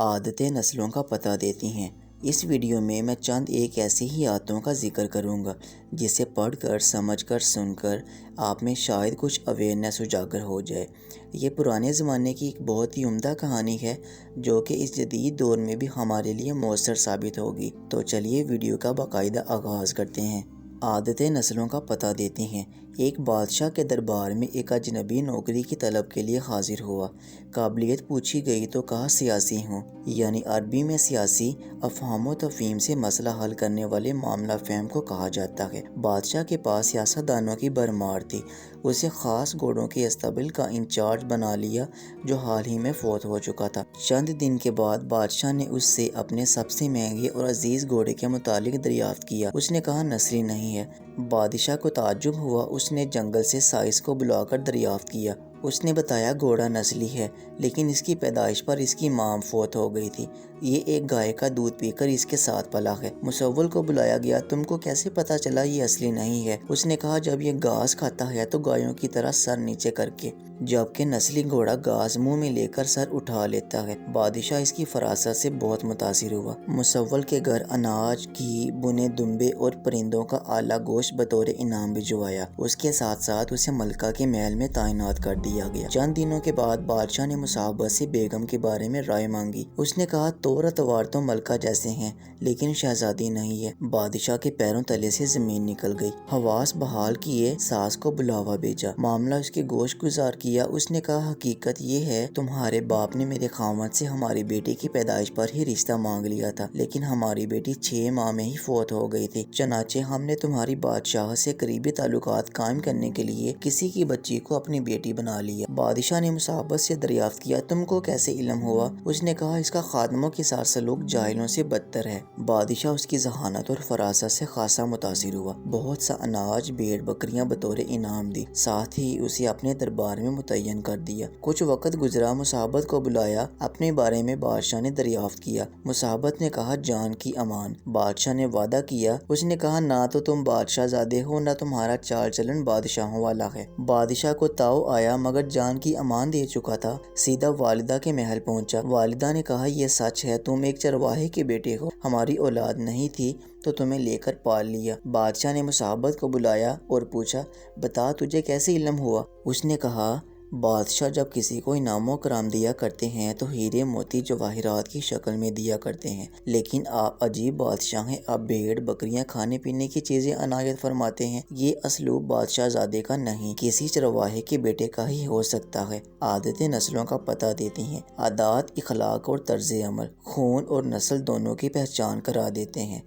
عادتیں نسلوں کا پتہ دیتی ہیں۔ اس ویڈیو میں چند ایک ایسی ہی عادتوں کا ذکر کروں گا جسے پڑھ کر، سمجھ کر، سن کر آپ میں شاید کچھ اویئرنیس اجاگر ہو جائے۔ یہ پرانے زمانے کی ایک بہت ہی عمدہ کہانی ہے جو کہ اس جدید دور میں بھی ہمارے لیے مؤثر ثابت ہوگی۔ تو چلیے ویڈیو کا باقاعدہ آغاز کرتے ہیں۔ عادتیں نسلوں کا پتہ دیتی ہیں۔ ایک بادشاہ کے دربار میں ایک اجنبی نوکری کی طلب کے لیے حاضر ہوا۔ قابلیت پوچھی گئی تو کہا سیاسی ہوں، یعنی عربی میں سیاسی افہام و تفہیم سے مسئلہ حل کرنے والے معاملہ فہم کو کہا جاتا ہے۔ بادشاہ کے پاس سیاست دانوں کی بھرمار تھی۔ اسے خاص گھوڑوں کے اسٹیبل کا انچارج بنا لیا جو حال ہی میں فوت ہو چکا تھا۔ چند دن کے بعد بادشاہ نے اس سے اپنے سب سے مہنگے اور عزیز گھوڑے کے متعلق دریافت کیا۔ اس نے کہا نسلی نہیں ہے۔ بادشاہ کو تعجب ہوا۔ اس نے جنگل سے سائس کو بلا کر دریافت کیا۔ اس نے بتایا گھوڑا نسلی ہے لیکن اس کی پیدائش پر اس کی ماں فوت ہو گئی تھی۔ یہ ایک گائے کا دودھ پی کر اس کے ساتھ پلا ہے۔ مصول کو بلایا گیا۔ تم کو کیسے پتا چلا یہ اصلی نہیں ہے؟ اس نے کہا جب یہ گھاس کھاتا ہے تو گایوں کی طرح سر نیچے کر کے، جبکہ نسلی گھوڑا گھاس منہ میں لے کر سر اٹھا لیتا ہے۔ بادشاہ اس کی فراست سے بہت متاثر ہوا۔ مصول کے گھر اناج، گھی، بنے دمبے اور پرندوں کا اعلیٰ گوشت بطور انعام بھجوایا۔ اس کے ساتھ ساتھ اسے ملکہ کے محل میں تعینات کر دیا گیا۔ چند دنوں کے بعد بادشاہ نے مصاحبت سے بیگم کے بارے میں رائے مانگی۔ اس نے کہا طور اتوار تو ملکہ جیسے ہیں لیکن شہزادی نہیں ہے۔ بادشاہ کے پیروں تلے سے زمین نکل گئی۔ حواس بحال کیے، ساس کو بلاوا بھیجا، معاملہ اس کے گوش گزار کیا۔ اس نے کہا حقیقت یہ ہے تمہارے باپ نے میرے خاوند سے ہماری بیٹی کی پیدائش پر ہی رشتہ مانگ لیا تھا لیکن ہماری بیٹی 6 ماہ میں ہی فوت ہو گئی تھی، چنانچہ ہم نے تمہاری بادشاہ سے قریبی تعلقات قائم کرنے کے لیے کسی کی بچی کو اپنی بیٹی بنا لیا۔ بادشاہ نے مصاحبت سے دریافت کیا تم کو کیسے علم ہوا؟ اس نے کہا اس کا خادموں کے ساتھ سلوک جاہلوں سے بدتر ہے۔ بادشاہ اس کی ذہانت اور فراست سے خاصا متاثر ہوا۔ بہت سا اناج، بھیڑ بکریاں بطور انعام دی، ساتھ ہی اسے اپنے دربار میں متعین کر دیا۔ کچھ وقت گزرا، مصاحبت کو بلایا، اپنے بارے میں بادشاہ نے دریافت کیا۔ مصاحبت نے کہا جان کی امان۔ بادشاہ نے وعدہ کیا۔ اس نے کہا نہ تو تم بادشاہ زادے ہو نہ تمہارا چال چلن بادشاہوں والا ہے۔ بادشاہ کو تاؤ آیا مگر جان کی امان دے چکا تھا، سیدھا والدہ کے محل پہنچا۔ والدہ نے کہا یہ سچ ہے، تم ایک چرواہے کے بیٹے ہو، ہماری اولاد نہیں تھی تو تمہیں لے کر پال لیا۔ بادشاہ نے مصاحبت کو بلایا اور پوچھا بتا تجھے کیسے علم ہوا؟ اس نے کہا بادشاہ جب کسی کو انعام و کرام دیا کرتے ہیں تو ہیرے موتی جواہرات کی شکل میں دیا کرتے ہیں، لیکن آپ عجیب بادشاہ ہیں، آپ بھیڑ بکریاں کھانے پینے کی چیزیں عنایت فرماتے ہیں۔ یہ اسلوب بادشاہ زادے کا نہیں، کسی چرواہے کے بیٹے کا ہی ہو سکتا ہے۔ عادتیں نسلوں کا پتہ دیتی ہیں۔ عادات، اخلاق اور طرز عمل خون اور نسل دونوں کی پہچان کرا دیتے ہیں۔